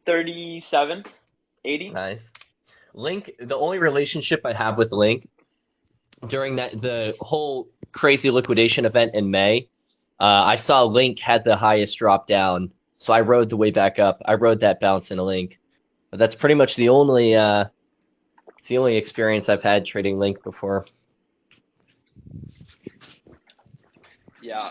37, 80. Nice. Link, the only relationship I have with Link during the whole crazy liquidation event in May, I saw Link had the highest drop down, so I rode the way back up. I rode that bounce in a Link. But that's pretty much it's the only experience I've had trading Link before. Yeah,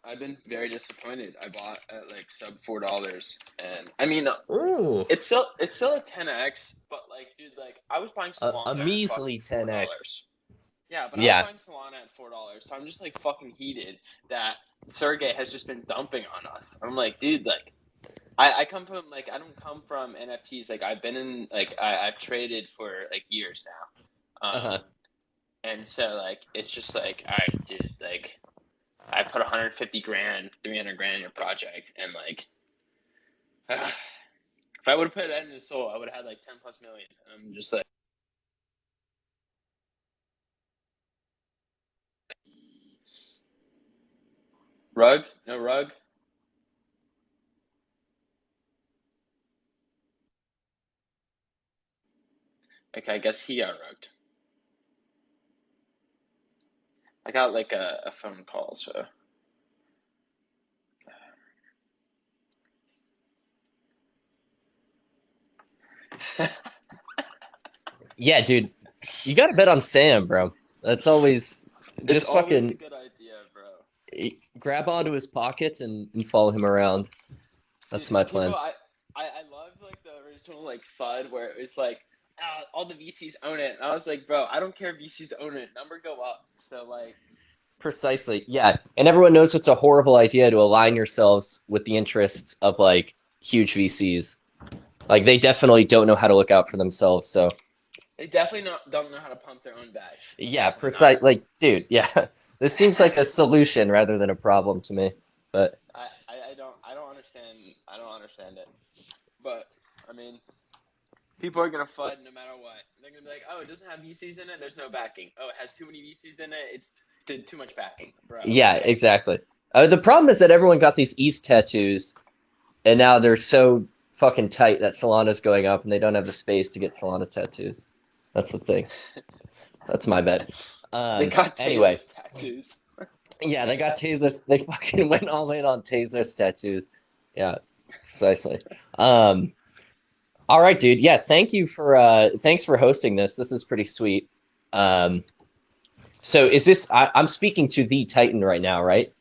I've been very disappointed. I bought at like sub $4, and I mean, Ooh, it's still a 10x, but like, dude, like I was buying a Solana at fucking measly four 10x. dollars. Yeah, but I was Yeah, buying Solana at $4, so I'm just like fucking heated that Sergey has just been dumping on us. I'm like, dude, like I come from like I don't come from NFTs. Like I've been in like I've traded for like years now. uh-huh. And so like it's just like, all right, dude, like I put 150 grand, 300 grand in your project, and like if I would have put that into Soul, I would have had like 10 plus million. And I'm just like, rug, no rug. Okay, I guess he got rugged. I got like a phone call, so Yeah, dude, you got to bet on Sam, bro. That's always it's just always a fucking good idea, bro. grab onto his pockets and follow him around. That's Dude, my people, plan. I love like the original like FUD where it's like, all the VCs own it. And I was like, bro, I don't care if VCs own it. Number go up. So like, Precisely. Yeah. And everyone knows it's a horrible idea to align yourselves with the interests of like huge VCs. Like they definitely don't know how to look out for themselves. So they definitely don't know how to pump their own bags. yeah, Definitely not. precise. Like, dude, yeah, this seems like a solution rather than a problem to me. But I don't understand it. But I mean, people are gonna FUD no matter what. They're gonna be like, oh, it doesn't have VCs in it. There's no backing. Oh, it has too many VCs in it. It's too much backing, bro. yeah, Like, exactly. The problem is that everyone got these ETH tattoos, and now they're so fucking tight that Solana's going up, and they don't have the space to get Solana tattoos. That's the thing. That's my bet. they got Anyway, Tezos tattoos. yeah, they got Tezos. They fucking went all in on Tezos tattoos. Yeah, precisely. Um, all right, dude. Yeah, thanks for hosting this. This is pretty sweet. Um, so is this I'm speaking to the Titan right now, right?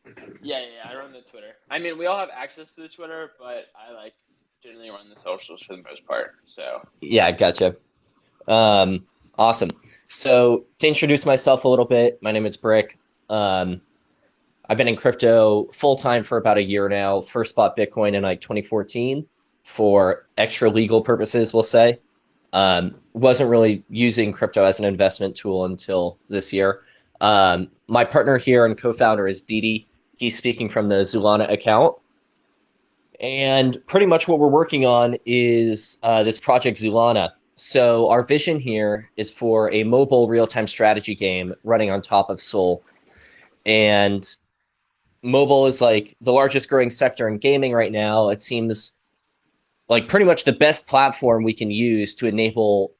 Yeah. I run the Twitter. I mean, we all have access to the Twitter, but I like generally run the socials for the most part. So Yeah, gotcha. Um, awesome. So to introduce myself a little bit, my name is Brick. Um, I've been in crypto full time for about a year now. First bought Bitcoin in like 2014 for extra legal purposes, we'll say. Wasn't really using crypto as an investment tool until this year. My partner here and co-founder is Didi. He's speaking from the Zoolana account. And pretty much what we're working on is this project Zoolana. So our vision here is for a mobile real-time strategy game running on top of Sol. And mobile is like the largest growing sector in gaming right now. It seems like pretty much the best platform we can use to enable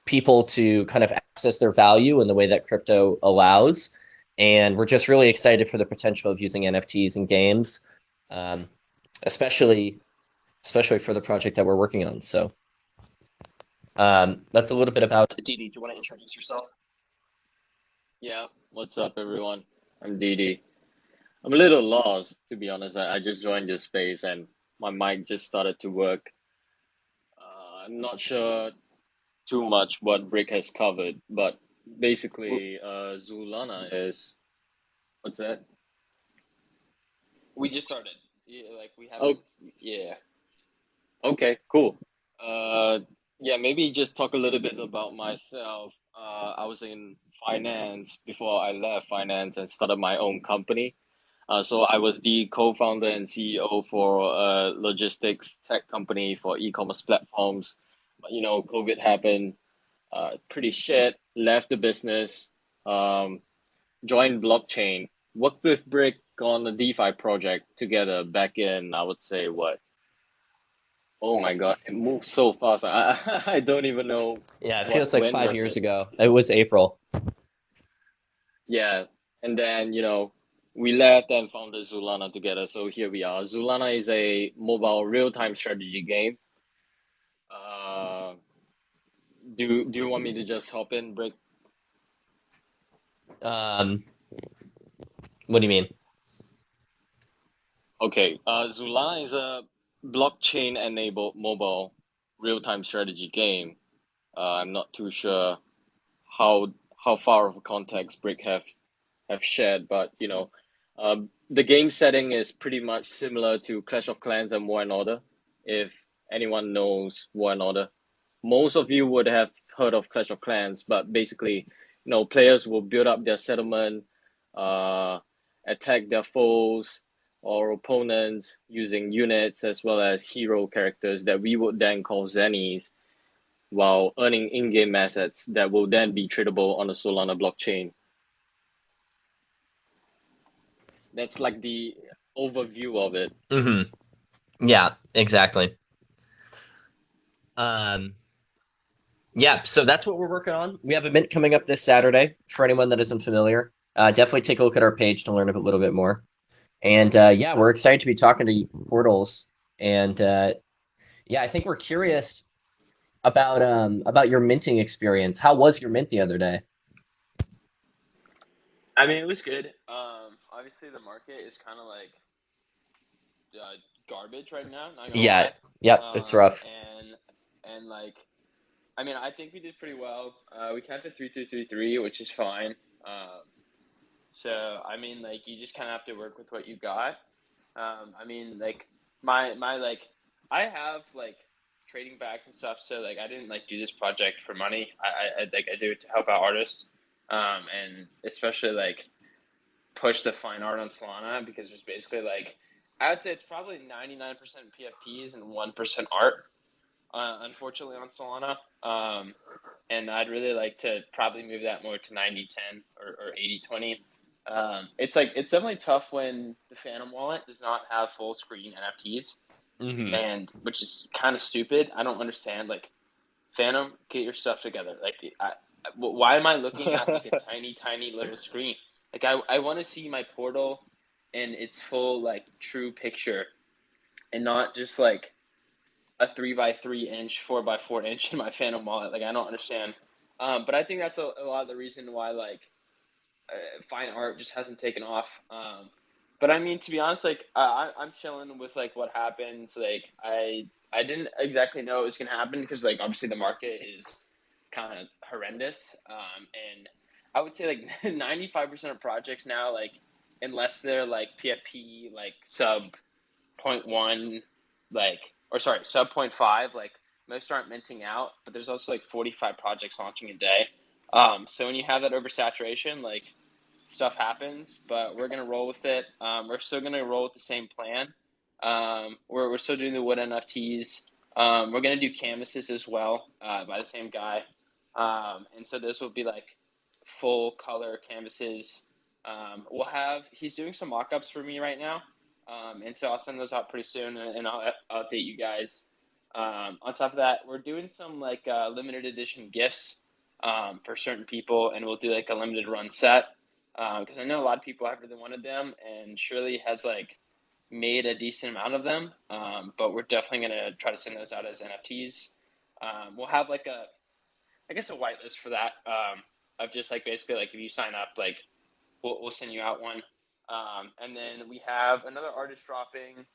people to kind of access their value in the way that crypto allows. And we're just really excited for the potential of using NFTs in games, um, especially especially for the project that we're working on. So that's a little bit about Didi. Do you want to introduce yourself? Yeah, what's up, everyone? I'm Didi. I'm a little lost, to be honest. I just joined this space and my mic just started to work. I'm not sure too much what Brick has covered, but basically, Zulana is what's that? we just started. Yeah, like we Oh, haven't. Yeah. okay, cool. Uh, yeah, maybe just talk a little bit about myself. I was in finance before I left finance and started my own company. So I was the co-founder and CEO for a logistics tech company for e-commerce platforms. But COVID happened, pretty shit, left the business, um, joined blockchain, worked with Brick on a DeFi project together back in, I would say, what? Oh my God, it moves so fast. I don't even know Yeah, it what feels like when five was years it. ago. It was April. Yeah, and then we left and founded Zoolana together. So here we are. Zoolana is a mobile real-time strategy game. Uh, do you want me to just hop in, break? Um, what do you mean? Okay, Zulana is a blockchain-enabled mobile real-time strategy game. I'm not too sure how far of a context Brick have shared, but the game setting is pretty much similar to Clash of Clans and War and Order. If anyone knows War and Order, most of you would have heard of Clash of Clans, but basically, players will build up their settlement, uh, attack their foes or opponents using units as well as hero characters that we would then call Zennies, while earning in-game assets that will then be tradable on the Solana blockchain. That's like the overview of it. Yeah, exactly. Um, yeah, so that's what we're working on. We have a mint coming up this Saturday for anyone that isn't familiar. Definitely take a look at our page to learn a little bit more. And yeah, we're excited to be talking to Portals. And yeah, I think we're curious about your minting experience. How was your mint the other day? I mean, it was good. Obviously the market is kind of like garbage right now. Not gonna Yeah, lie. yep, it's rough. And like, I mean, I think we did pretty well. We capped at 3333, which is fine. Um, so I mean, like, you just kind of have to work with what you got. I mean, like, my like, I have like trading bags and stuff. So like, I didn't like do this project for money. I do it to help out artists. And especially like push the fine art on Solana because it's basically like, I would say it's probably 99% PFPs and 1% art. Unfortunately, on Solana. And I'd really like to probably move that more to 90-10 or 80-20. It's like, it's definitely tough when the Phantom wallet does not have full screen NFTs, Hmm. and which is kind of stupid. I don't understand. Like, Phantom, get your stuff together. Like, why am I looking at like a tiny, tiny little screen? Like, I want to see my portal in its full like true picture, and not just like a 3x3 inch, 4x4 inch in my Phantom wallet. Like, I don't understand. But I think that's a lot of the reason why like fine art just hasn't taken off. But I mean, to be honest, like I'm chilling with like what happens. Like I didn't exactly know it was gonna happen because like obviously the market is kind of horrendous. And I would say like 95% of projects now, like unless they're like PFP like sub point 0.1, like, or sorry, sub point 0.5, like most aren't minting out, but there's also like 45 projects launching a day. So when you have that oversaturation, like stuff happens, but we're gonna roll with it. We're still gonna roll with the same plan. We're still doing the wood NFTs. We're gonna do canvases as well by the same guy, and so those will be like full color canvases. He's doing some mock-ups for me right now, and so I'll send those out pretty soon, and I'll update you guys. On top of that, we're doing some like limited edition gifts for certain people, and we'll do like a limited run set because I know a lot of people have really wanted them, and Shirley has like made a decent amount of them. But we're definitely gonna try to send those out as NFTs. We'll have like I guess a whitelist for that. Of just like basically like if you sign up, like we'll send you out one. And then we have another artist dropping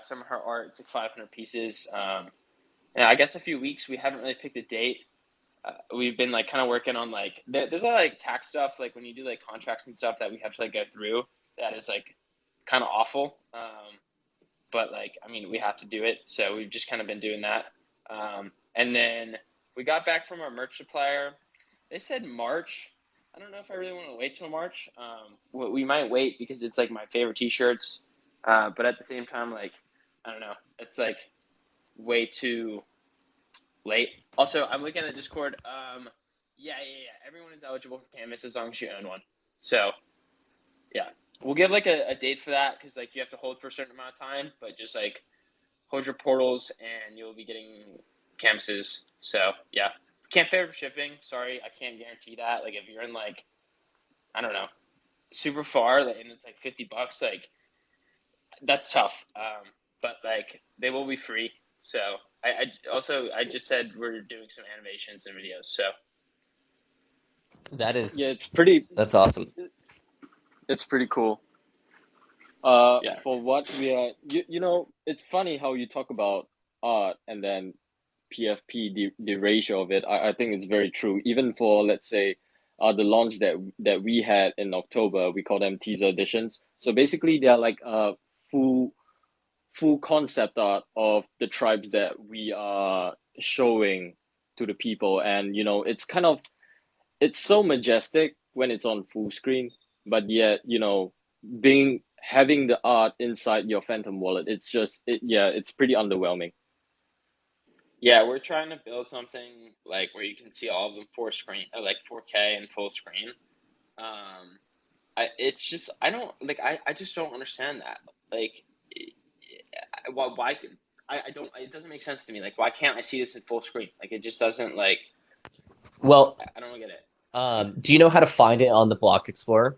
some of her art. It's like 500 pieces. And I guess a few weeks we haven't really picked a date. We've been like kind of working on like there's a lot of like tax stuff like when you do like contracts and stuff that we have to like go through that is like kind of awful. But like I mean we have to do it, so we've just kind of been doing that. And then we got back from our merch supplier. They said March. I don't know if I really want to wait till March. We might wait because it's like my favorite T-shirts. But at the same time, like I don't know, it's like way too late. Also, I'm looking at Discord. Yeah. Everyone is eligible for Canvas as long as you own one. So yeah, we'll give like a date for that because like you have to hold for a certain amount of time. But just like hold your portals, and you'll be getting canvases. So yeah, can't pay for shipping. Sorry, I can't guarantee that. Like if you're in like, I don't know, super far, and it's like $50, like that's tough. But like they will be free. So I just said we're doing some animations and videos. So That is, Yeah, it's pretty. that's awesome. It's pretty cool. Yeah. For what we are, you know, it's funny how you talk about art and then PFP, the ratio of it. I think it's very true. Even for, let's say, the launch that we had in October, we call them teaser editions. So basically, they're like full full concept art of the tribes that we are showing to the people, and you know, it's so majestic when it's on full screen, but yet, you know, having the art inside your Phantom wallet, it's pretty underwhelming. Yeah, we're trying to build something like where you can see all of them full screen, or like 4K and full screen. Um, it's just I just don't understand that. Like, why I don't it doesn't make sense to me. Like, why can't I see this in full screen? Like, it just doesn't like Well, I don't get it. do you know how to find it on the Block Explorer?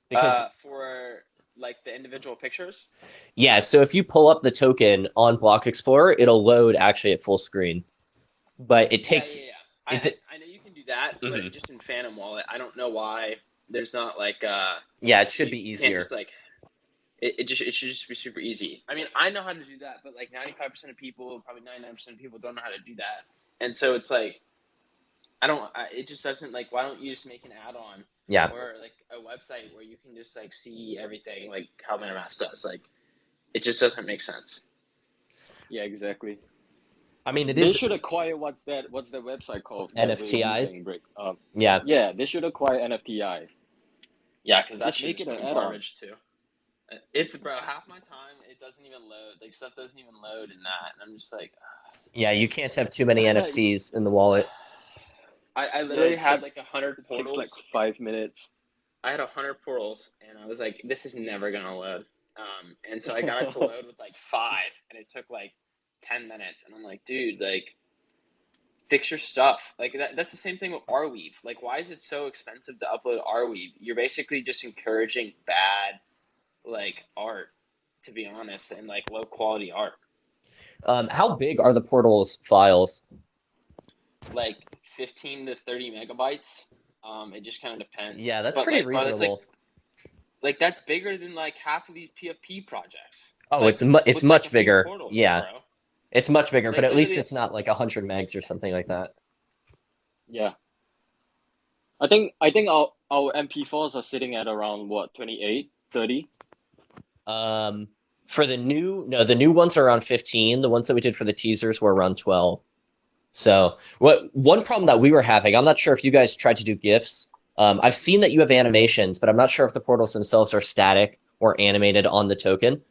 Because For like the individual pictures. yeah, so if you pull up the token on Block Explorer, it'll load actually at full screen. But it takes Yeah. I know you can do that, but just in Phantom Wallet, I don't know why there's not like yeah, it should you be can't easier. just like it should just be super easy. I mean, I know how to do that, but like 95% of people, probably 99% of people don't know how to do that. And so it's like it just doesn't like why don't you just make an add-on Yeah. or like a website where you can just like see everything like how MetaMask does. Like it just doesn't make sense. Yeah, exactly. I mean, it They is should acquire what's that website called that we're NFTIs. using, Brick? Yeah. Yeah, they should acquire NFTIs. Yeah, because that Just shit make is it an fucking add-on. garbage too. It's bro, half my time it doesn't even load. Like stuff doesn't even load in that, and I'm just like, Yeah, you can't have too many NFTs in the wallet. I literally it had takes- like 100 It takes like portals. 5 minutes. I had 100 portals, and I was like, this is never gonna load. And so I got it to load with like 5, and it took like 10 minutes, and I'm like, dude, like, fix your stuff. Like that's the same thing with Arweave. Like, why is it so expensive to upload Arweave? You're basically just encouraging bad, like, art, to be honest, and like low quality art. How big are the portals files? Like 15 to 30 megabytes. It just kind of depends. Yeah, that's But, pretty like, bro, that's reasonable. like that's bigger than like half of these PFP projects. Oh, Like, it's with, it's like, much a few bigger. portals, Yeah, bro. it's much bigger, Like but at least literally, it's not like 100 megs or something like that. Yeah. I think our MP4s are sitting at around what, 28, 30? For the new ones are around 15. The ones that we did for the teasers were around 12. So, one problem that we were having, I'm not sure if you guys tried to do GIFs. I've seen that you have animations, but I'm not sure if the portals themselves are static or animated on the token.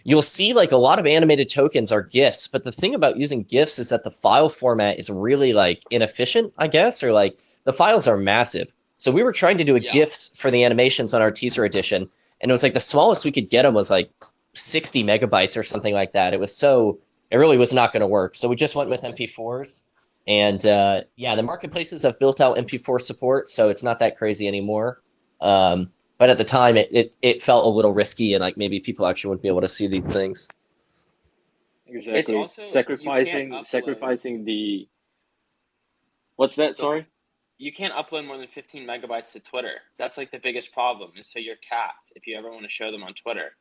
You'll see like a lot of animated tokens are GIFs, but the thing about using GIFs is that the file format is really like inefficient, I guess, or like the files are massive. So we were trying to do a Yeah. GIFs for the animations on our teaser edition, and it was like the smallest we could get them was like 60 megabytes or something like that. It really was not going to work. So we just went with MP4s. And yeah, the marketplaces have built out MP4 support, so it's not that crazy anymore. But at the time, it felt a little risky, and like maybe people actually wouldn't be able to see these things. Exactly. also you can't upload. Sacrificing the what's that? So Sorry? you can't upload more than 15 megabytes to Twitter. That's like the biggest problem. And so you're capped if you ever want to show them on Twitter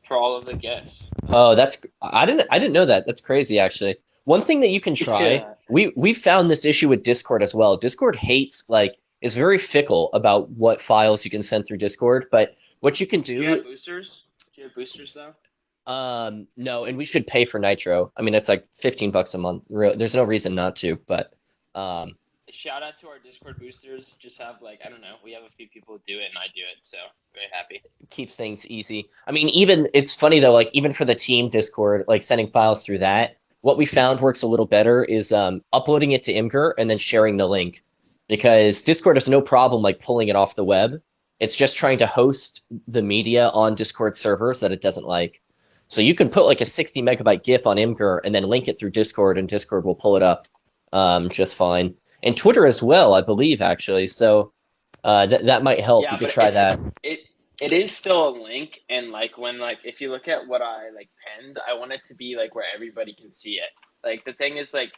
for all of the GIFs. Oh, I didn't know that. That's crazy, actually. One thing that you can try, Yeah. we found this issue with Discord as well. Discord is very fickle about what files you can send through Discord, but what you can Do you have boosters? Do you have boosters though? no, and we should pay for Nitro. I mean, it's like $15 a month. There's no reason not to, but Shout out to our Discord boosters. Just have like, I don't know, we have a few people who do it and I do it, so very happy. keeps things easy. I mean, it's funny though, like even for the team Discord, like sending files through that, what we found works a little better is uploading it to Imgur and then sharing the link, because Discord has no problem like pulling it off the web. It's just trying to host the media on Discord servers that it doesn't like. So you can put like a 60 megabyte GIF on Imgur and then link it through Discord, and Discord will pull it up just fine. And Twitter as well, I believe, actually. So that might help. You Yeah, could but try that. it it is still a link, and like when like if you look at what I like penned, I want it to be like where everybody can see it. Like the thing is like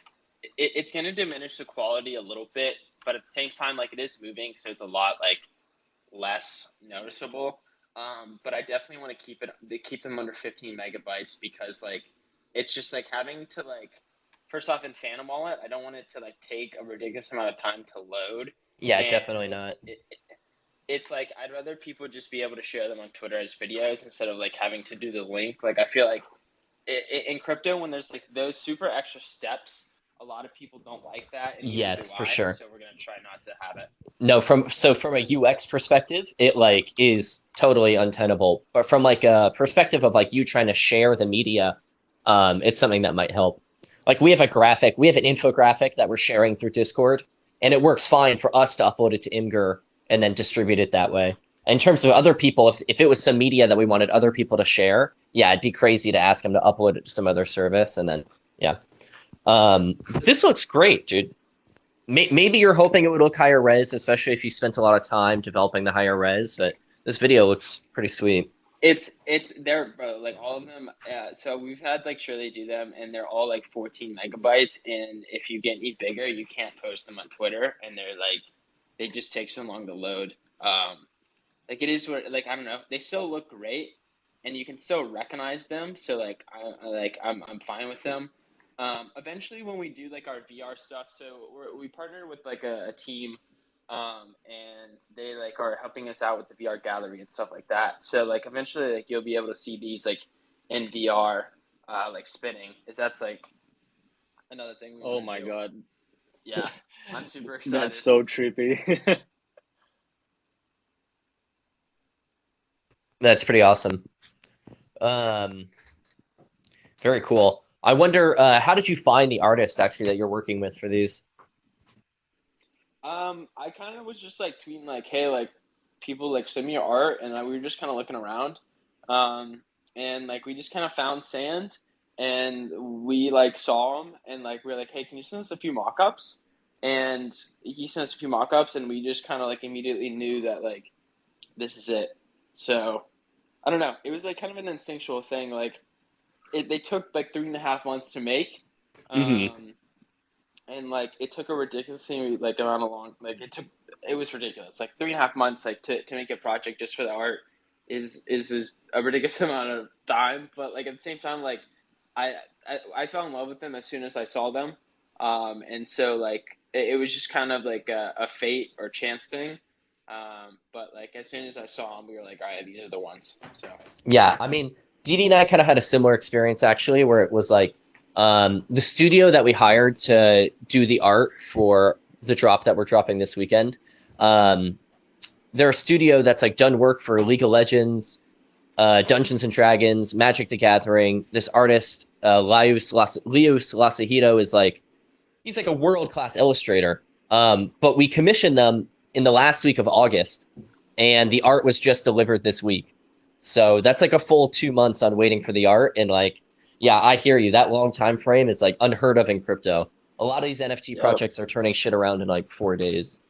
it's gonna diminish the quality a little bit, but at the same time like it is moving, so it's a lot like less noticeable. But I definitely want to keep them under 15 megabytes because like it's just like having to like first off in Phantom Wallet, I don't want it to like take a ridiculous amount of time to load, Yeah, and definitely not. it's like I'd rather people just be able to share them on Twitter as videos instead of like having to do the link. Like I feel like in crypto when there's like those super extra steps, a lot of people don't like that, and neither do Yes, for I. sure. So we're gonna try not to have it. No, from a UX perspective, it like is totally untenable. But from like a perspective of like you trying to share the media, it's something that might help. Like we have an infographic that we're sharing through Discord, and it works fine for us to upload it to Imgur and then distribute it that way. In terms of other people, if it was some media that we wanted other people to share, yeah, it'd be crazy to ask them to upload it to some other service, and then yeah. This looks great, dude. Maybe you're hoping it would look higher res, especially if you spent a lot of time developing the higher res, but this video looks pretty sweet. It's they're bro, like all of them. So we've had like Shirley do them, and they're all like 14 megabytes. And if you get any bigger, you can't post them on Twitter, and they're like they just take so long to load. Like it is what like I don't know. They still look great, and you can still recognize them. So like I'm fine with them. Eventually, when we do like our VR stuff, so we partner with like a team, and they like are helping us out with the VR gallery and stuff like that. So like eventually, like you'll be able to see these like in VR, like spinning. Is that's like another thing we Oh want to my do. God, Yeah, I'm super that's excited. so trippy. That's pretty awesome. Um, Very cool. I wonder, how did you find the artist actually that you're working with for these? I kind of was just like tweeting like, hey, like people like send me your art, and we were just kind of looking around, um, and like we just kind of found sand, and we like saw him, and like we are like, hey, can you send us a few mock-ups? And he sent us a few mock-ups, and we just kind of like immediately knew that like this is it. So I don't know. It was like kind of an instinctual thing. Like they took like 3.5 months to make. Hmm. Um, and like it took a ridiculously like amount of long like it was ridiculous like 3.5 months like to make a project just for the art is a ridiculous amount of time, but like at the same time like I I fell in love with them as soon as I saw them, and so like it was just kind of like a fate or chance thing, but like as soon as I saw them we were like all right, these are the ones. So Yeah, I mean, Dee and I kind of had a similar experience actually, where it was like the studio that we hired to do the art for the drop that we're dropping this weekend. Um, they're a studio that's like done work for League of Legends, Dungeons and Dragons, Magic the Gathering. This artist, Lius Lasahito, is like he's like a world class illustrator. But we commissioned them in the last week of August, and the art was just delivered this week. So that's like a full 2 months on waiting for the art, and like, yeah, I hear you. That long time frame is like unheard of in crypto. A lot of these NFT yep. projects are turning shit around in like 4 days.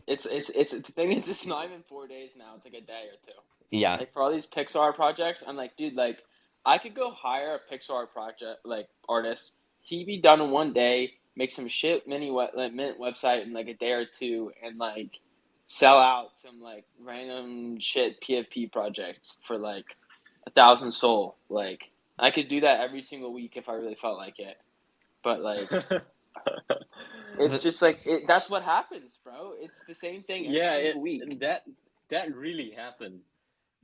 It's the thing is it's not even 4 days now, it's like a day or two. Yeah, Like for all these Pixar projects, I'm like, dude, like I could go hire a Pixar project like artist. He'd be done in one day, make some shit like mint website in like a day or two, and like sell out some like random shit PFP project for like 1,000 SOL. Like I could do that every single week if I really felt like it. But like it's the, just like that's what happens, bro. It's the same thing every Yeah, single week. that really happened.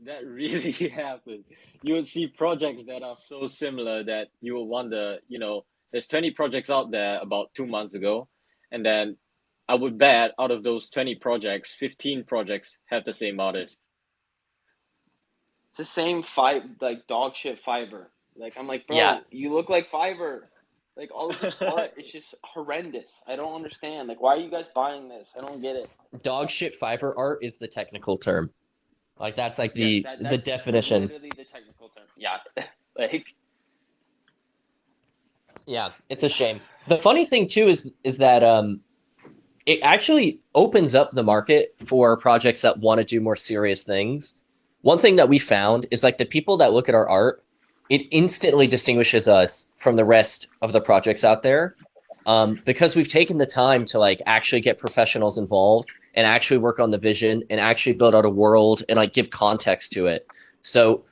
That really happened. You would see projects that are so similar that you will wonder, there's 20 projects out there about 2 months ago, and then I would bet out of those 20 projects, 15 projects have the same artist. It's the same like dog shit fiber. Like I'm like, yeah, bro, you look like fiber. Like all of this art is just horrendous. I don't understand. Like, why are you guys buying this? I don't get it. Dog shit Fiverr art is the technical term. Like that's like Yes, the that's definition. literally the technical term. Yeah, like Yeah, it's a shame. The funny thing too is that it actually opens up the market for projects that want to do more serious things. One thing that we found is like the people that look at our art, it instantly distinguishes us from the rest of the projects out there, because we've taken the time to like actually get professionals involved and actually work on the vision and actually build out a world and like give context to it. So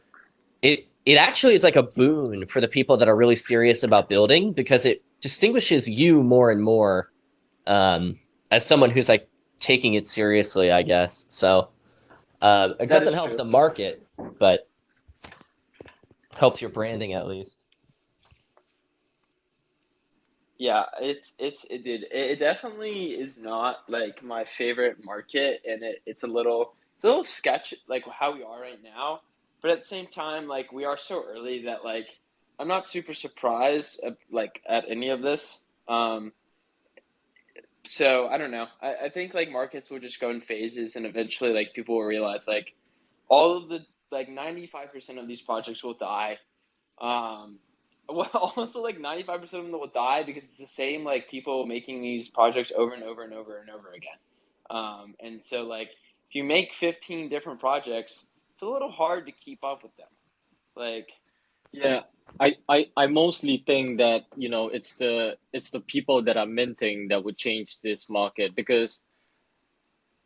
it actually is like a boon for the people that are really serious about building because it distinguishes you more and more, as someone who's like taking it seriously, I guess. So it that doesn't is help true. the market, but helps your branding at least. Yeah, it definitely is not like my favorite market, and it's a little sketch like how we are right now. But at the same time, like we are so early that like I'm not super surprised like at any of this. So I don't know. I think like markets will just go in phases, and eventually like people will realize like all of the like 95% of these projects will die. Um, well, also like 95% of them will die because it's the same like people making these projects over and over and over and over again. And so like if you make 15 different projects, it's a little hard to keep up with them. Like, Yeah, I mostly think that, it's the people that are minting that would change this market, because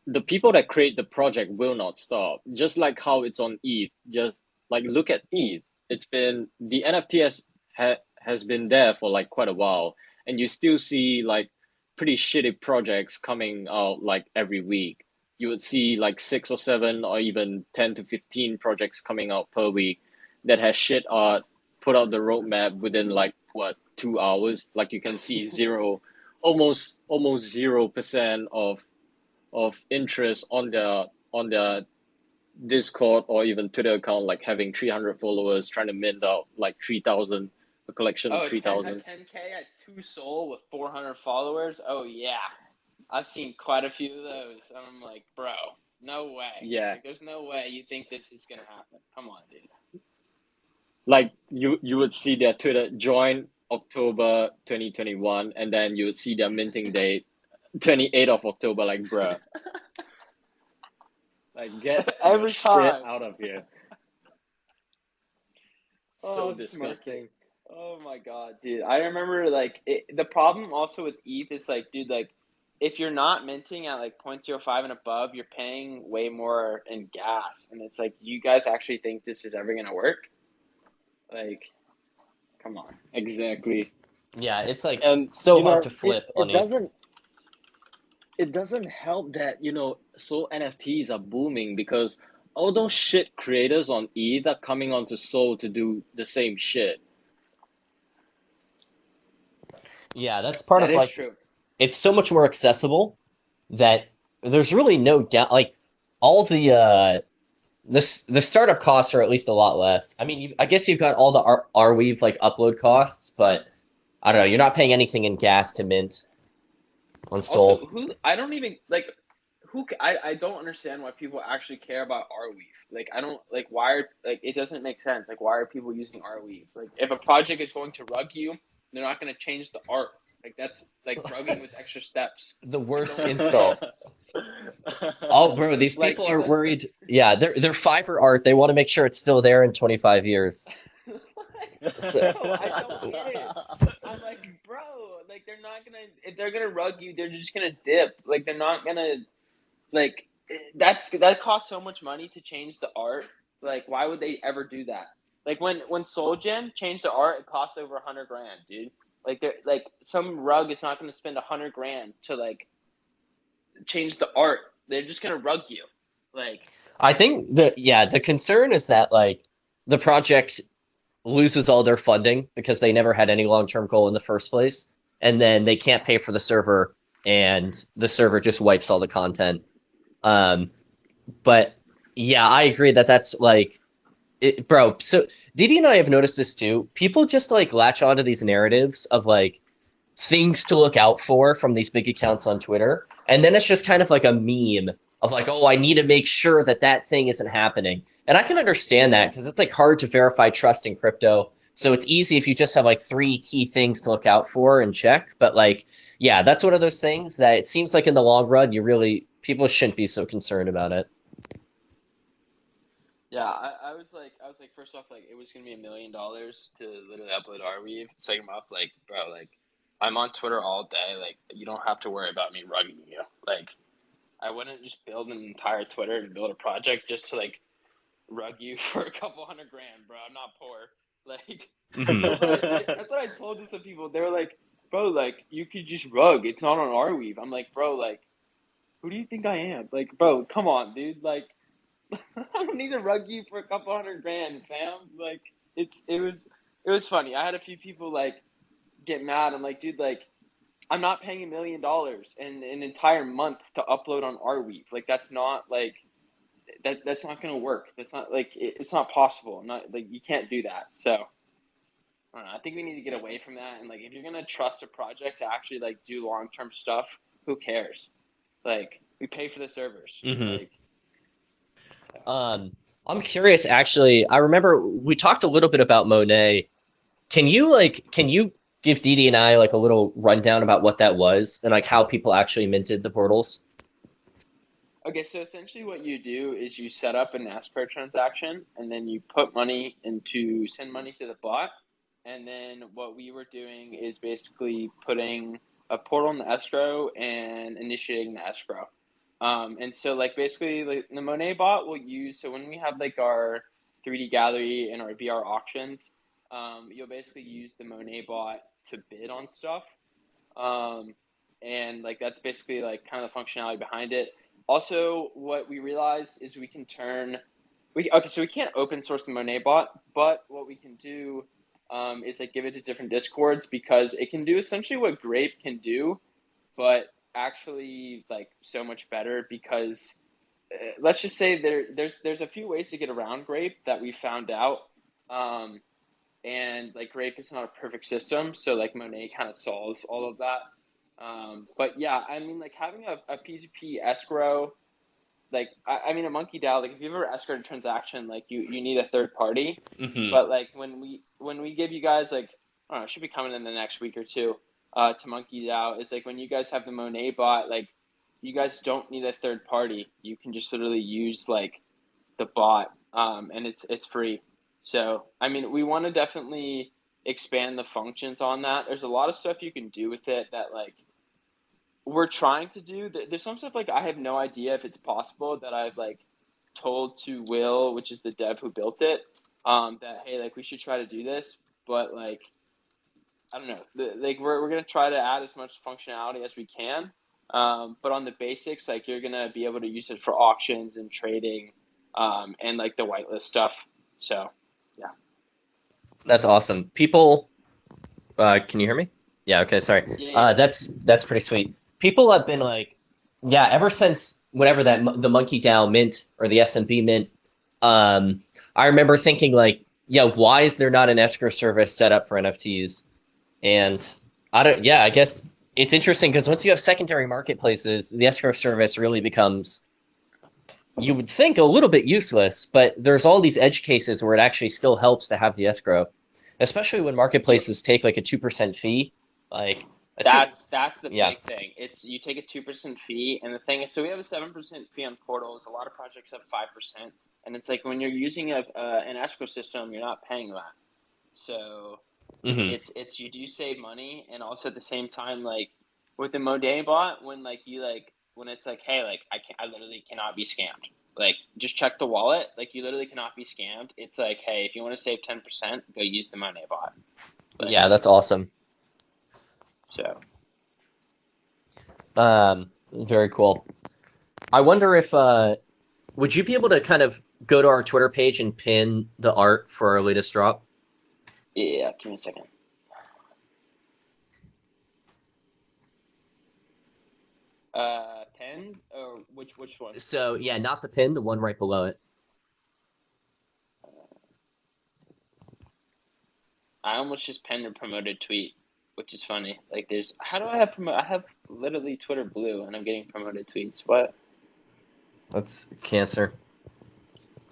the people that create the project will not stop. Just like how it's on ETH. Just like look at ETH. It's been the NFT has been there for like quite a while, and you still see like pretty shitty projects coming out like every week. You would see like 6 or 7 or even 10 to 15 projects coming out per week that has shit art, put out the roadmap within like what 2 hours. Like you can see zero, almost 0% of interest on the Discord or even Twitter account, like having 300 followers trying to mint out like 3,000, a collection of oh, 3,000. 10K at 2 Sol with 400 followers. Oh yeah, I've seen quite a few of those. And I'm like, bro, no way. Yeah, Like, there's no way you think this is gonna happen. Come on, dude. like you would see their Twitter join October 2021, and then you would see their minting date 28th of October. Like, bruh, like get your Every shit time. out of here. Oh, So this market. disgusting. Oh my god, dude. I remember like the problem also with ETH is like, dude, like if you're not minting at like 0.05 and above, you're paying way more in gas. And it's like, you guys actually think this is ever gonna work? Like, come on. Exactly. Yeah, it's like And so hard to flip on it it. doesn't help that, so NFTs are booming, because all those shit creators on ETH are coming onto Sol to do the same shit. Yeah, that's part That of is like true. it's so much more accessible that there's really no doubt. Like all the startup costs are at least a lot less. I mean, I guess you've got all the Arweave like upload costs, but I don't know. You're not paying anything in gas to mint on Also, Sol. I don't even like I don't understand why people actually care about Arweave. Like I don't like why are like it doesn't make sense. Like why are people using Arweave? Like if a project is going to rug you, they're not going to change the art. Like that's like rugging with extra steps. The I worst don't understand. insult. Oh, bro, these Like people it are does. worried. Yeah, they're Fiverr art. They want to make sure it's still there in 25 years. So, Bro, I don't get it. I'm like, bro, like they're not gonna if they're gonna rug you, they're just gonna dip. Like they're not gonna like that costs so much money to change the art. Like why would they ever do that? Like when Soul Gem changed the art, it cost over 100 grand, dude. Like they're like some rug is not gonna spend 100 grand to like change the art. They're just gonna rug you. Like I think the concern is that like the project loses all their funding because they never had any long-term goal in the first place, and then they can't pay for the server, and the server just wipes all the content. But yeah, I agree that that's like bro. So Didi and I have noticed this too. People just like latch onto these narratives of like things to look out for from these big accounts on Twitter, and then it's just kind of like a meme of like, oh, I need to make sure that that thing isn't happening. And I can understand that because it's like hard to verify trust in crypto. So it's easy if you just have like three key things to look out for and check. But like, yeah, that's one of those things that it seems like in the long run, people shouldn't be so concerned about it. Yeah, I was like, first off, like, it was gonna be $1 million to literally upload Arweave. Second off, like, bro, like, I'm on Twitter all day. Like, you don't have to worry about me rugging you. Like, I wouldn't just build an entire Twitter and build a project just to like rug you for a couple $100,000, bro. I'm not poor. Like, Hmm. that's what I told to some people. They were like, bro, like, you could just rug. It's not on Arweave. I'm like, bro, like, who do you think I am? Like, bro, come on, dude. Like, I don't need to rug you for a couple $100,000, fam. Like, it was funny. I had a few people like get mad. I'm like, dude, like, I'm not paying $1 million in an entire month to upload on Arweave. Like, that's not like that's not gonna work. That's not like it's not possible. I'm not like you can't do that. So I don't know. I think we need to get away from that. And like, if you're gonna trust a project to actually like do long term stuff, who cares? Like, we pay for the servers. Hmm. Like, I'm curious, actually. I remember we talked a little bit about Monet. Can you give Didi and I like a little rundown about what that was and like how people actually minted the portals? okay, so essentially what you do is you set up an escrow transaction and then you put money into send money to the bot. And then what we were doing is basically putting a portal in the escrow and initiating the escrow. And so like basically like the Monet bot will use so when we have like our 3D gallery and our VR auctions, you'll basically use the Monet bot to bid on stuff. Um, and like that's basically like kind of the functionality behind it. Also, what we realized is we can turn we okay, so we can't open source the Monet bot, but what we can do is like give it to different discords because it can do essentially what Grape can do, but actually like so much better because let's just say there's a few ways to get around Grape that we found out. Um, and like Grape is not a perfect system, so like Monet kind of solves all of that. But yeah, I mean like having a P2P escrow, like I mean a monkey DAO, like if you've ever escrowed a transaction, like you need a third party. Hmm. But like when we give you guys like I don't know, it should be coming in the next week or two, to monkey DAO, is like when you guys have the Monet bot, like you guys don't need a third party. You can just literally use like the bot, and it's free. So I mean, we want to definitely expand the functions on that. There's a lot of stuff you can do with it that like we're trying to do. There's some stuff like I have no idea if it's possible that I've like told to Will, which is the dev who built it, that hey, like we should try to do this, but like I don't know, like we're gonna try to add as much functionality as we can. But on the basics, like you're gonna be able to use it for auctions and trading, and like the whitelist stuff. So, yeah. That's awesome. Can you hear me? Yeah, okay, sorry. Yeah, yeah. That's pretty sweet. People have been like, yeah, ever since whenever the Monkey DAO mint or the SMB mint, I remember thinking like, yeah, why is there not an escrow service set up for NFTs? And I guess it's interesting because once you have secondary marketplaces, the escrow service really becomes, you would think, a little bit useless, but there's all these edge cases where it actually still helps to have the escrow, especially when marketplaces take like a 2% fee. Like a two, That's the yeah, big thing. It's you take a 2% fee, and the thing is, so we have a 7% fee on portals. A lot of projects have 5%, and it's like when you're using an escrow system, you're not paying that. So hmm it's you do save money, and also at the same time, like with the Monet bot, when like you like when it's like, hey, like I literally cannot be scammed. Like just check the wallet. Like you literally cannot be scammed. It's like, hey, if you want to save 10%, go use the Monet bot. Like yeah, that's awesome. so. Very cool. I wonder if would you be able to kind of go to our Twitter page and pin the art for our latest drop? Yeah, give me a second. Pen or which one? So yeah, not the pin, the one right below it. I almost just penned a promoted tweet, which is funny. Like, there's how do I have promote? I have literally Twitter Blue, and I'm getting promoted tweets. What, That's cancer.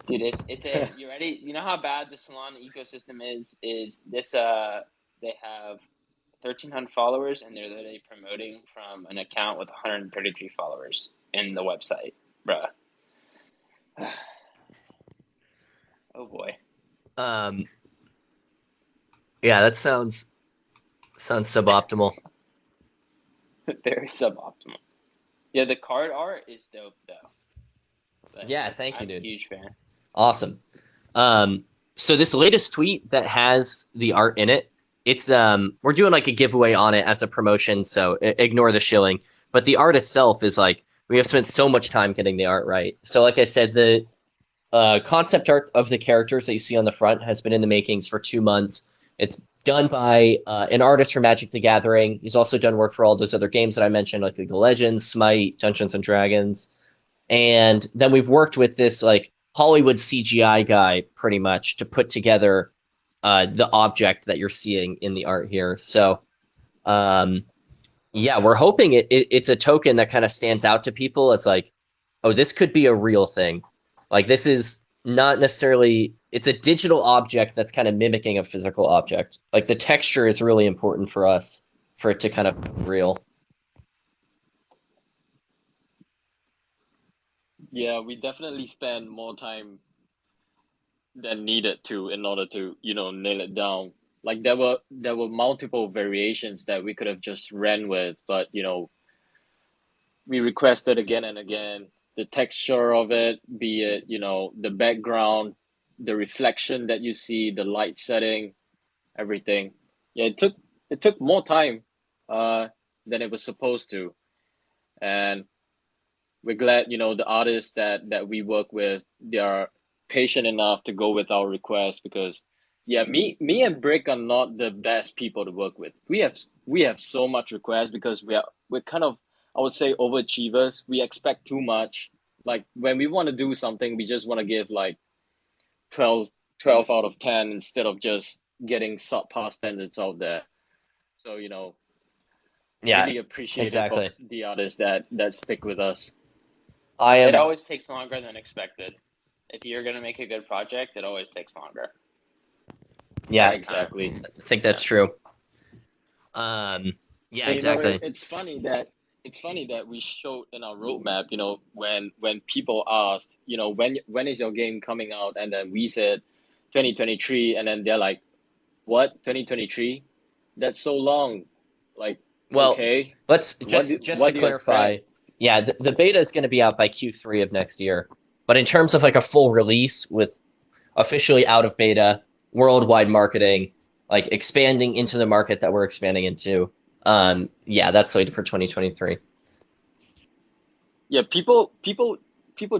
dude? It's a you ready? You know how bad the Solana ecosystem is? Is this they have 1,300 followers, and they're literally promoting from an account with 133 followers in the website, bruh. Oh boy, Um, yeah, that sounds suboptimal. very suboptimal. Yeah, the card art is dope though. Like, Yeah, thank you, I'm a dude. huge fan. Awesome. So this latest tweet that has the art in it, it's we're doing like a giveaway on it as a promotion, so ignore the shilling. But the art itself is like we have spent so much time getting the art right. So like I said, the concept art of the characters that you see on the front has been in the makings for 2 months. It's done by an artist from Magic the Gathering. He's also done work for all those other games that I mentioned, like League of Legends, Smite, Dungeons and Dragons. And then we've worked with this like Hollywood CGI guy pretty much to put together the object that you're seeing in the art here. So um, yeah, we're hoping it's a token that kind of stands out to people as like, oh, this could be a real thing. Like this is not necessarily it's a digital object that's kind of mimicking a physical object. Like the texture is really important for us for it to kind of be real. Yeah, we definitely spend more time than needed to in order to, nail it down. Like there were multiple variations that we could have just ran with, but we requested again and again the texture of it, be it, the background, the reflection that you see, the light setting, everything. Yeah, it took more time uh than it was supposed to. And we're glad, the artists that we work with, they are patient enough to go with our request because yeah, me and Brick are not the best people to work with. We have so much requests because we're kind of, I would say, overachievers. We expect too much. Like when we want to do something, we just want to give like 12 12 out of 10 instead of just getting subpar standards out there. So, Yeah, really appreciative of exactly. the artists that stick with us. I It am. always takes longer than expected. If you're gonna make a good project, it always takes longer. Yeah, Yeah, exactly. I think Yeah. that's true. Um, yeah, And exactly. it's funny that we showed in our roadmap, when people asked, when is your game coming out, and then we said 2023, and then they're like, what, 2023? That's so long. Like, Well, okay, let's what do just to what do you clarify. expect? Yeah, the beta is going to be out by Q3 of next year. But in terms of like a full release with officially out of beta, worldwide marketing, like expanding into the market that we're expanding into, yeah, that's slated for 2023. Yeah, people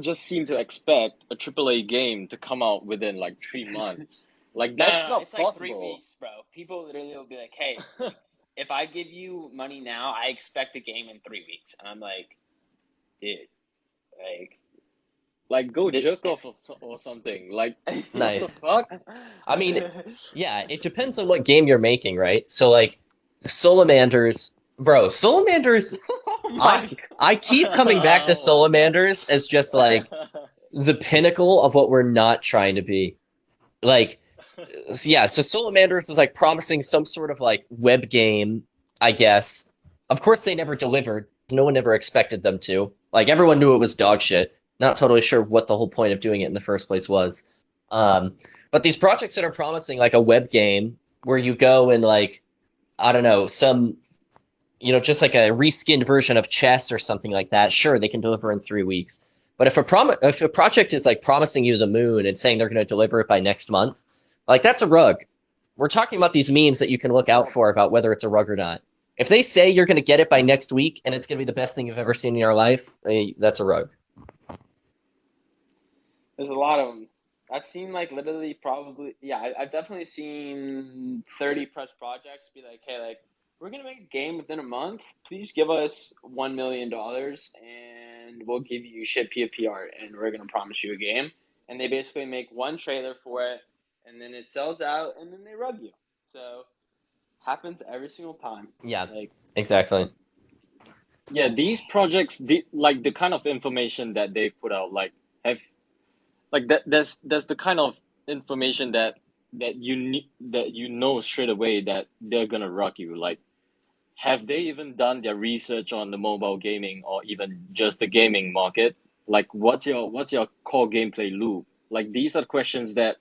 just seem to expect a AAA game to come out within like 3 months. Like No, no, that's no. not It's like three possible. weeks, bro. People literally will be like, "Hey, like, if I give you money now, I expect a game in 3 weeks." And I'm like, dude, like, Like go th- jerk off or something. Like what the Nice. fuck? I mean, yeah, it depends on what game you're making, right? So like Salamanders, bro, Salamanders, oh I my I keep coming back to Oh my God. Salamanders as just like the pinnacle of what we're not trying to be. Like, yeah, so Salamanders was like promising some sort of like web game, I guess. Of course, they never delivered. No one ever expected them to. Like, everyone knew it was dog shit. Not totally sure what the whole point of doing it in the first place was. Um, but these projects that are promising like a web game where you go and like, I don't know, some, just like a reskinned version of chess or something like that, sure, they can deliver in 3 weeks. But if a project is like promising you the moon and saying they're going to deliver it by next month, like that's a rug. We're talking about these memes that you can look out for about whether it's a rug or not. If they say you're going to get it by next week and it's going to be the best thing you've ever seen in your life, that's a rug. There's a lot of them. I've seen like literally probably yeah. I've definitely seen 30 plus projects be like, hey, like we're gonna make a game within a month. Please give us $1 million and we'll give you shit PFP art and we're gonna promise you a game. And they basically make one trailer for it and then it sells out and then they rug you. So happens every single time. Yeah, Like, exactly. Yeah, these projects, like the kind of information that they put out, like have like that's the kind of information that you need, that you know straight away that they're gonna rock you. Like, have they even done their research on the mobile gaming or even just the gaming market? Like, what's your core gameplay loop? Like, these are questions that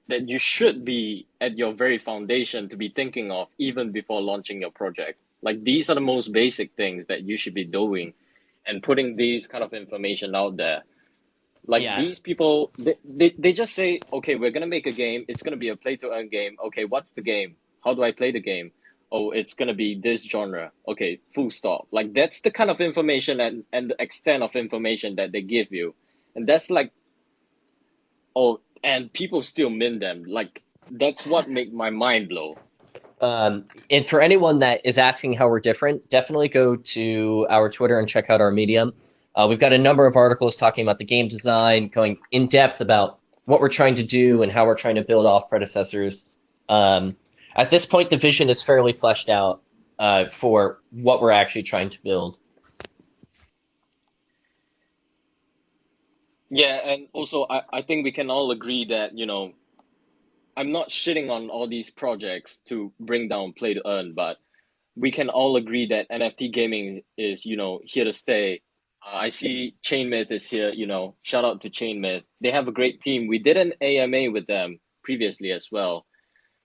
you should be at your very foundation to be thinking of even before launching your project. Like, these are the most basic things that you should be doing and putting these kind of information out there. Like, Yeah. these people, they just say, okay, we're gonna make a game. It's gonna be a play to earn game. Okay, what's the game? How do I play the game? Oh, it's gonna be this genre. Okay, full stop. Like, that's the kind of information and the extent of information that they give you. And that's like, oh, and people still mint them. Like, that's what make my mind blow. And for anyone that is asking how we're different, definitely go to our Twitter and check out our Medium. We've got a number of articles talking about the game design, going in depth about what we're trying to do and how we're trying to build off predecessors. At this point, the vision is fairly fleshed out for what we're actually trying to build. Yeah, and also I think we can all agree that, I'm not shitting on all these projects to bring down play to earn, but we can all agree that NFT gaming is, here to stay. I see Chainmyth is here, shout out to Chainmyth. They have a great team. We did an AMA with them previously as well.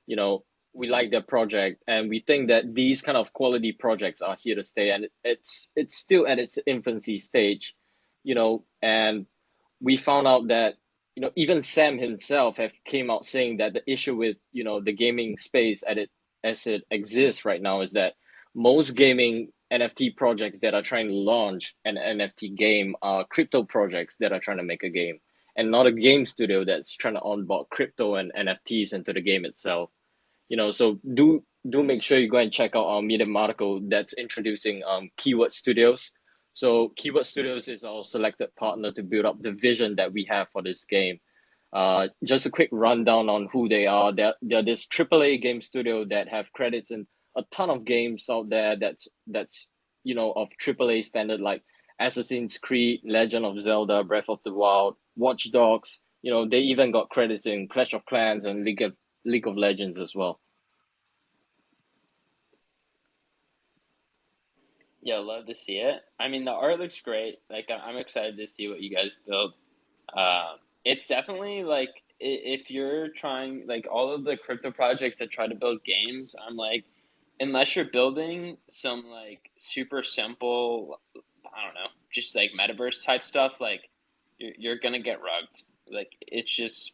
You know, we like their project and we think that these kind of quality projects are here to stay, and it's still at its infancy stage, and we found out that even Sam himself have came out saying that the issue with the gaming space as it exists right now is that most gaming NFT projects that are trying to launch an NFT game are crypto projects that are trying to make a game, and not a game studio that's trying to onboard crypto and NFTs into the game itself. So do make sure you go and check out our Medium article that's introducing Keyword Studios. So Keyword Studios is our selected partner to build up the vision that we have for this game. Just a quick rundown on who they are. They're this AAA game studio that have credits in a ton of games out there that's of AAA standard, like Assassin's Creed, Legend of Zelda, Breath of the Wild, Watch Dogs. They even got credits in Clash of Clans and League of Legends as well. yeah, love to see it. I mean, the art looks great. Like, I'm excited to see what you guys build. It's definitely like if you're trying like all of the crypto projects that try to build games, I'm like, unless you're building some like super simple, I don't know, just like metaverse type stuff, like you're gonna get rugged. Like it's just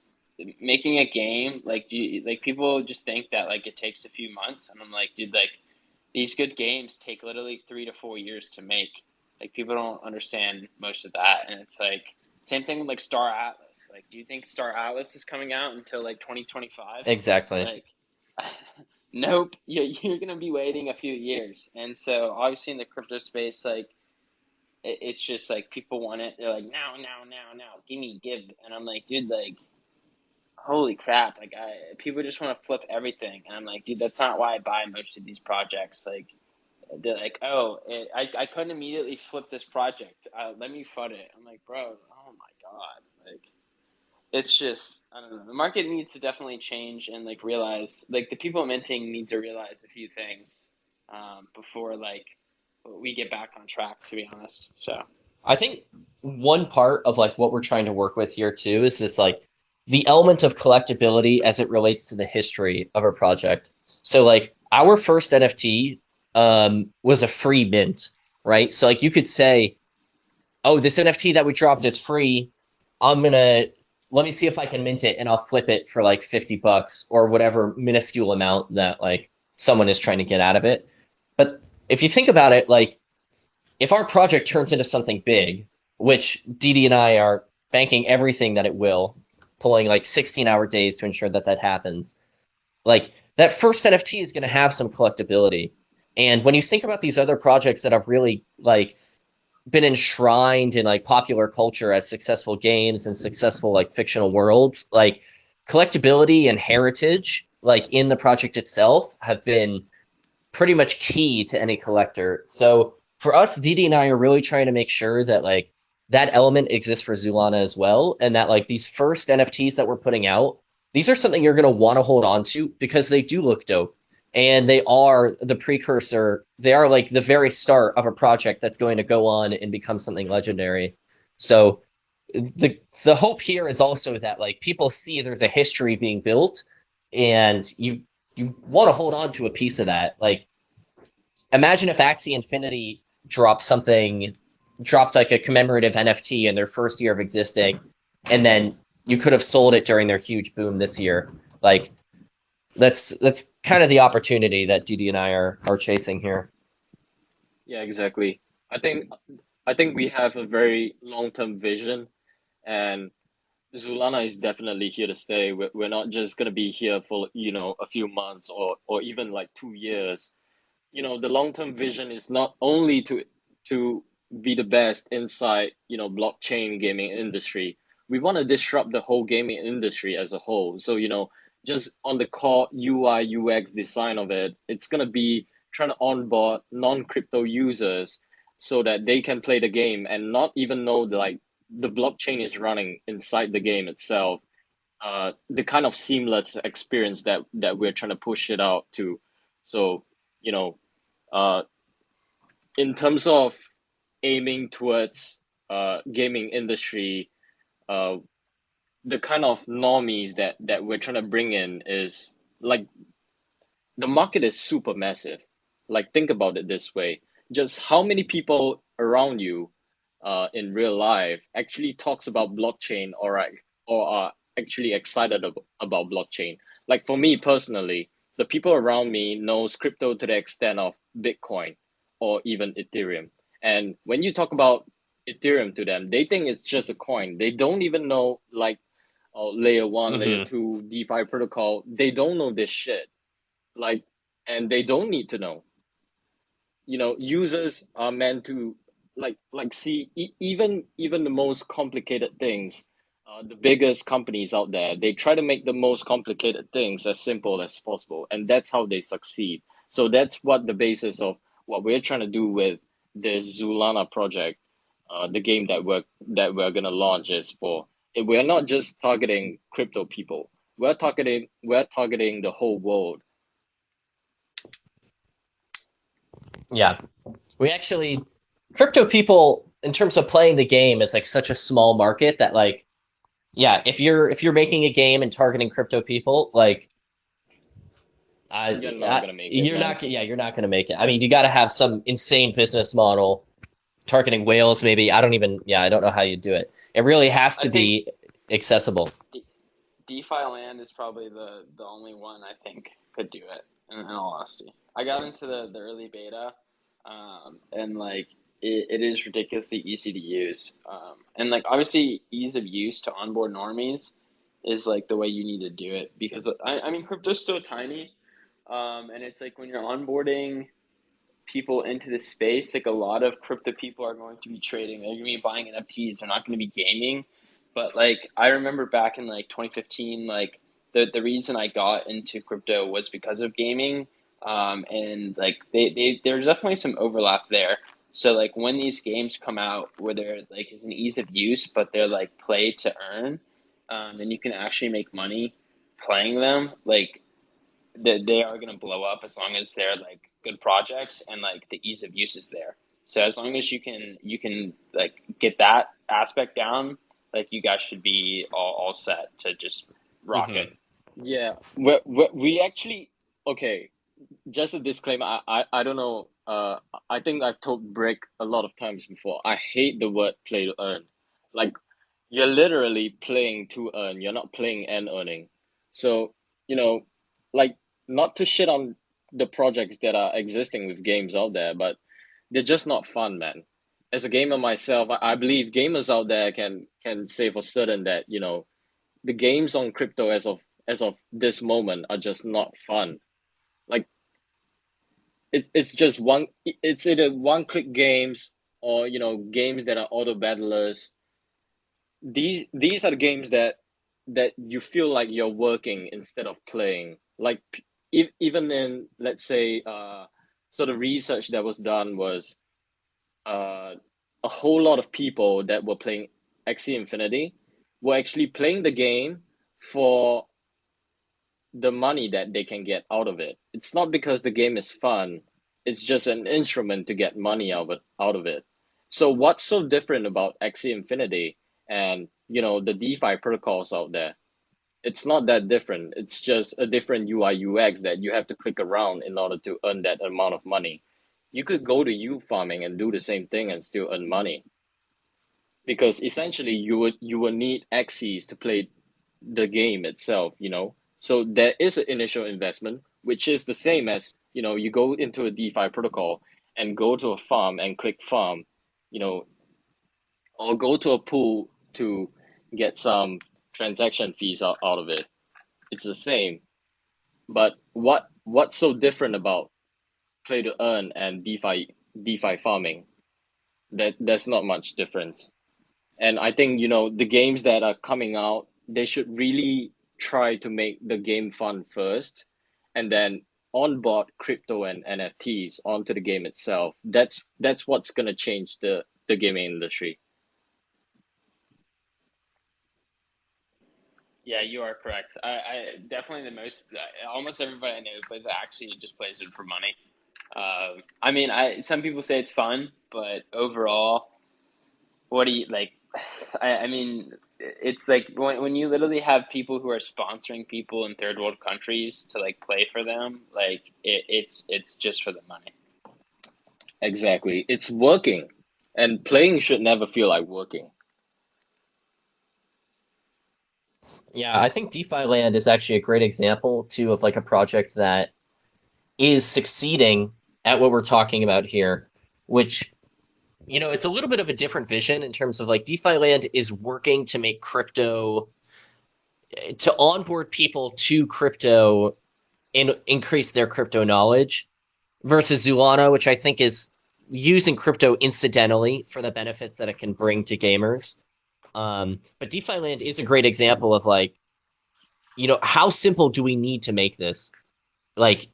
making a game. Like like people just think that like it takes a few months, and I'm like, dude, like these good games take literally 3 to 4 years to make. Like people don't understand most of that, and it's like same thing with like Star Atlas. Like, do you think Star Atlas is coming out until like 2025? Exactly. Like, nope. You're gonna be waiting a few years, and so obviously in the crypto space, like it's just like people want it. They're like now, now, now, now, give, and I'm like, dude, like holy crap, like people just want to flip everything, and I'm like, dude, that's not why I buy most of these projects. Like they're like, oh, I couldn't immediately flip this project. Let me fund it. I'm like, bro, oh my god, like it's just I don't know. The market needs to definitely change and like realize like the people minting need to realize a few things before like we get back on track. To be honest, so I think one part of like what we're trying to work with here too is this like the element of collectability as it relates to the history of our project. So like our first NFT was a free mint, right? So like you could say, oh, this NFT that we dropped is free. Let me see if I can mint it and I'll flip it for like $50 or whatever minuscule amount that like someone is trying to get out of it. But if you think about it, like if our project turns into something big, which Didi and I are banking everything that it will, pulling like 16-hour days to ensure that that happens, like that first NFT is going to have some collectability. And when you think about these other projects that have really like been enshrined in like popular culture as successful games and successful like fictional worlds, like collectability and heritage like in the project itself have been pretty much key to any collector. So for us, Didi and I are really trying to make sure that like that element exists for Zulana as well, and that like these first NFTs that we're putting out, these are something you're going to want to hold on to because they do look dope. And they are the precursor, they are like the very start of a project that's going to go on and become something legendary. So the hope here is also that like people see there's a history being built and you want to hold on to a piece of that. Like imagine if Axie Infinity dropped like a commemorative NFT in their first year of existing, and then you could have sold it during their huge boom this year. Like that's kind of the opportunity that Didi and I are chasing here. Yeah, exactly. I think I think we have a very long-term vision, and Zulana is definitely here to stay. We're not just gonna be here for, a few months or even like 2 years. The long-term vision is not only to be the best inside, blockchain gaming industry. We want to disrupt the whole gaming industry as a whole. So, just on the core UI UX design of it, it's gonna be trying to onboard non-crypto users so that they can play the game and not even know the blockchain is running inside the game itself. The kind of seamless experience that we're trying to push it out to. So, you know, uh, in terms of aiming towards gaming industry, uh, the kind of normies that we're trying to bring in is like the market is super massive. Like think about it this way: just how many people around you, in real life, actually talks about blockchain or are actually excited about blockchain. Like for me personally, the people around me knows crypto to the extent of Bitcoin or even Ethereum. And when you talk about Ethereum to them, they think it's just a coin. They don't even know layer one, layer Hmm. two, DeFi protocol. They don't know this shit. Like, and they don't need to know. Users are meant to see even the most complicated things. The biggest companies out there, they try to make the most complicated things as simple as possible, and that's how they succeed. So that's what the basis of what we're trying to do with this Zulana project, the game that we're gonna launch is for. We're not just targeting crypto people. We're targeting the whole world. Yeah. We actually crypto people in terms of playing the game is like such a small market that like yeah, if you're making a game and targeting crypto people, like You're not gonna make it, man. you're not gonna make it. I mean, you got to have some insane business model targeting whales maybe. I don't know how you do it. It really has I to think be accessible. D- DeFi land is probably the only one I think could do it. In all honesty, I got into the early beta, and like it is ridiculously easy to use, and like obviously ease of use to onboard normies is like the way you need to do it because I mean crypto's still tiny, and it's like when you're onboarding people into the space, like a lot of crypto people are going to be trading. They're going to be buying NFTs. They're not going to be gaming. But like I remember back in like 2015, like the reason I got into crypto was because of gaming. And like there's definitely some overlap there. So like when these games come out where they're like is an ease of use, but they're like play to earn, and you can actually make money playing them, like they are going to blow up as long as they're like good projects and like the ease of use is there. So as long as you can like get that aspect down, like you guys should be all set to just rock Hmm. it. Yeah, we actually, okay. Just a disclaimer. I don't know. I think I've told Brick a lot of times before. I hate the word play to earn. Like, you're literally playing to earn. You're not playing and earning. So, you know, like, not to shit on the projects that are existing with games out there, but they're just not fun, man. As a gamer myself, I believe gamers out there can say for certain that, the games on crypto as of this moment are just not fun. Like, it's just it's either one click games or games that are auto battlers. These are the games that you feel like you're working instead of playing. Like even in, let's say, so the research that was done was uh, a whole lot of people that were playing Axie Infinity were actually playing the game for the money that they can get out of it. It's not because the game is fun. It's just an instrument to get money out of it. So what's so different about Axie Infinity and the DeFi protocols out there? It's not that different. It's just a different UI UX that you have to click around in order to earn that amount of money. You could go to U farming and do the same thing and still earn money because essentially you would need Axies to play the game itself, So there is an initial investment, which is the same as, you go into a DeFi protocol and go to a farm and click farm, you know, or go to a pool to get some transaction fees out of it. It's the same. But what's so different about play to earn and DeFi farming? There's not much difference. And I think, the games that are coming out, they should really try to make the game fun first and then onboard crypto and NFTs onto the game itself. That's what's gonna change the gaming industry. Yeah, you are correct. I definitely the most. Almost everybody I know who plays it actually just plays it for money. I mean, some people say it's fun, but overall, what do you like? I mean, it's like when you literally have people who are sponsoring people in third world countries to like play for them, like it's just for the money. Exactly. It's working. And playing should never feel like working. Yeah, I think DeFi Land is actually a great example too of like a project that is succeeding at what we're talking about here, which it's a little bit of a different vision in terms of like DeFi Land is working to make crypto to onboard people to crypto and increase their crypto knowledge versus Zoolana, which I think is using crypto incidentally for the benefits that it can bring to gamers. But DeFi Land is a great example of like, how simple do we need to make this? Like,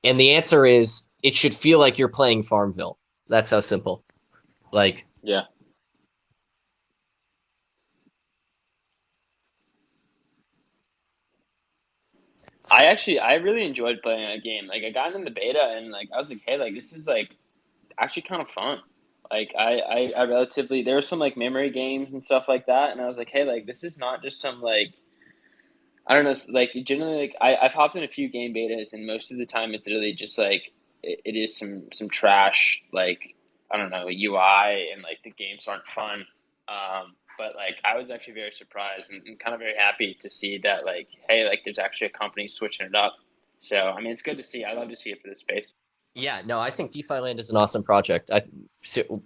and the answer is it should feel like you're playing Farmville. That's how simple. Like, Yeah. I really enjoyed playing that game. Like I got in the beta and like I was like, hey, like this is like actually kind of fun. Like I relatively there were some like memory games and stuff like that, and I was like, hey, like this is not just some like I don't know, like generally like I've hopped in a few game betas, and most of the time it's literally just like it is some trash like I don't know UI, and like the games aren't fun. But like I was actually very surprised and kind of very happy to see that like hey, like there's actually a company switching it up. So I mean it's good to see. I love to see it for the space. yeah, no, I think DeFi Land is an awesome project. So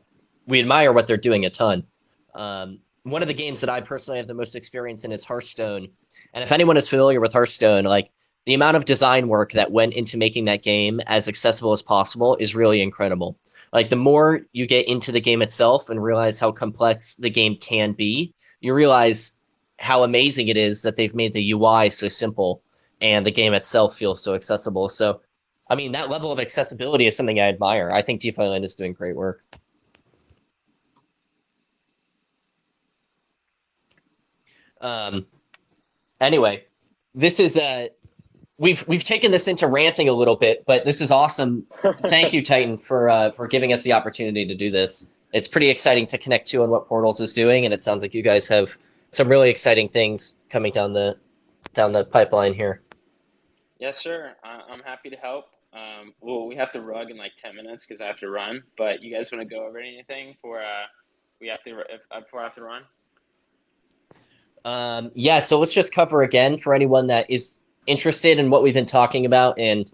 we admire what they're doing a ton. One of the games that I personally have the most experience in is Hearthstone. And if anyone is familiar with Hearthstone, like the amount of design work that went into making that game as accessible as possible is really incredible. Like the more you get into the game itself and realize how complex the game can be, you realize how amazing it is that they've made the UI so simple and the game itself feels so accessible. So, I mean, that level of accessibility is something I admire. I think DeFi Land is doing great work. Um, Anyway, this is we've taken this into ranting a little bit, but this is awesome. Thank you, Titan, for giving us the opportunity to do this. It's pretty exciting to connect to on what Portals is doing, and it sounds like you guys have some really exciting things coming down the pipeline here. Yes, sir. I'm happy to help. Well, we have to rug in like 10 minutes because I have to run. But you guys want to go over anything for we have to before I have to run? Yeah, so let's just cover again for anyone that is interested in what we've been talking about and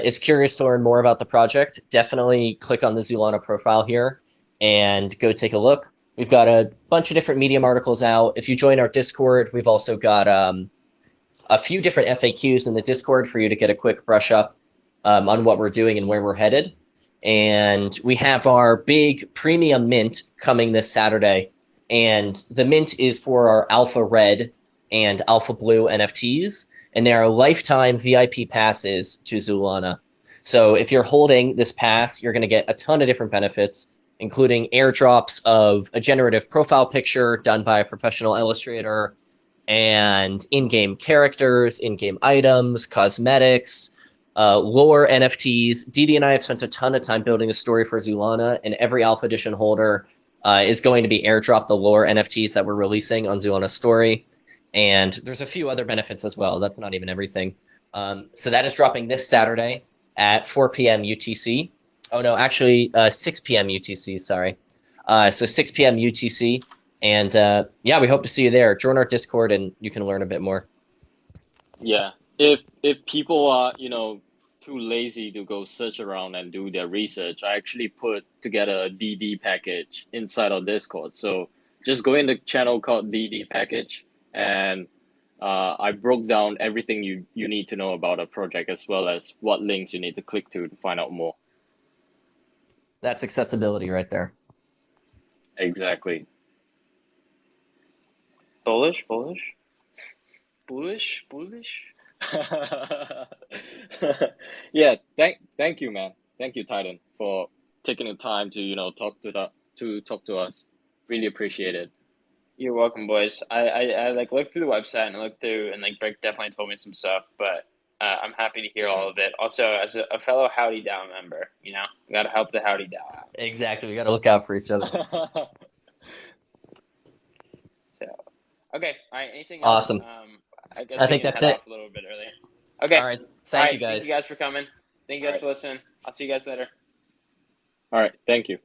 is curious to learn more about the project. Definitely click on the Zoolana profile here and go take a look. We've got a bunch of different Medium articles out. If you join our Discord, we've also got a few different FAQs in the Discord for you to get a quick brush up on what we're doing and where we're headed. And we have our big premium mint coming this Saturday. And the mint is for our Alpha Red and Alpha Blue NFTs. and they are lifetime VIP passes to Zoolana. So if you're holding this pass, you're going to get a ton of different benefits, including airdrops of a generative profile picture done by a professional illustrator, and in-game characters, in-game items, cosmetics, lore NFTs. Didi and I have spent a ton of time building a story for Zoolana, and every Alpha Edition holder is going to be airdropped the lore NFTs that we're releasing on Zoolana's story. And there's a few other benefits as well. That's not even everything. So that is dropping this Saturday at 4 p.m. UTC. Oh, no, actually 6 p.m. UTC, sorry. So 6 p.m. UTC. And yeah, we hope to see you there. Join our Discord and you can learn a bit more. Yeah. If people are, too lazy to go search around and do their research, I actually put together a DD package inside our Discord. So just go in the channel called DD package, and I broke down everything you need to know about a project, as well as what links you need to click to find out more. That's accessibility right there. Exactly. Bullish. Yeah, thank you, man. Thank you, Titan, for taking the time to talk to us. Really appreciate it. You're welcome, boys. I like looked through the website and looked through, and like Brick definitely told me some stuff, but I'm happy to hear all of it. Also, as a fellow Howdy Dow member, we gotta help the Howdy Dow out. Exactly. We got to look out for each other. So, okay, all right. Anything else? Awesome. I think that's it. A little bit earlier. Okay. All right. Thank you, guys. Thank you guys for coming. Thank you guys for listening. I'll see you guys later. All right, thank you.